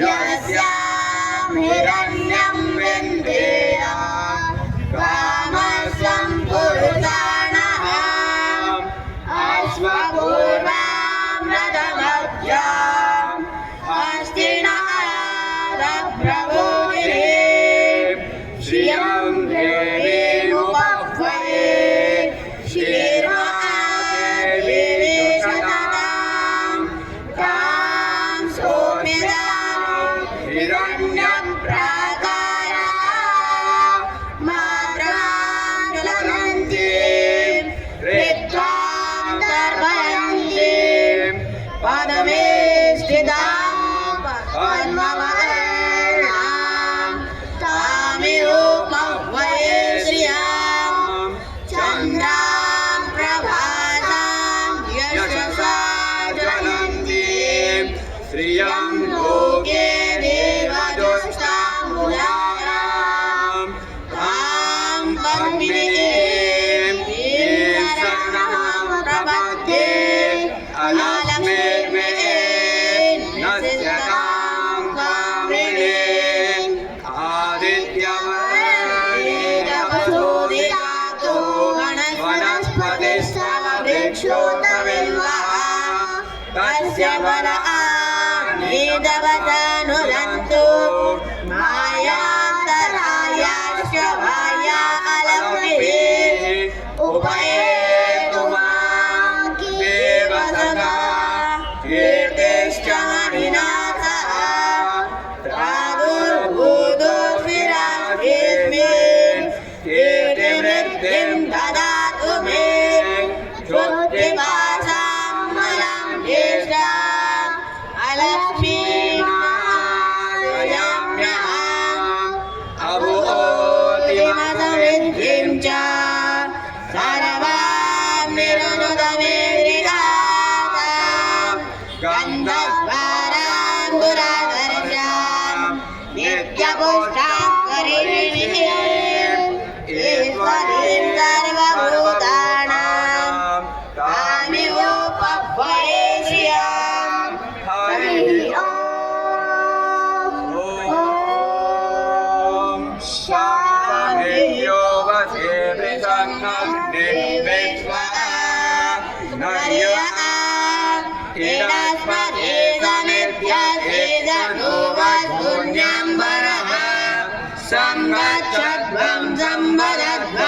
यस्यां हिरण्यं विन्देया कामस्वं पुरुषाणः अश्वपूर्वां रथमध्याम् अस्तिनः रप्रभुभिः श्रियं देवीमुपह्वये हिरण्यं प्राकारा मात्रां ज्वलन्तीं ऋत्वां दर्पयन्तीं पदमे स्थितां पद्मवर्णां तामिहोपह्वये श्रियां चन्द्रां प्रभासां यशसा ज्वलन्तीं श्रियं लोके तस्य बलानिदवतनुरन्तु मायान्तरायाश्च भाया अलक्ष्मीः उपयेतु मां देवसखा कीर्तिश्च मणिनाथः प्रादुर्भूतोऽस्मिन् कीर्तिवृद्धिं ददातु मे संगच्छध्वं संवदध्वं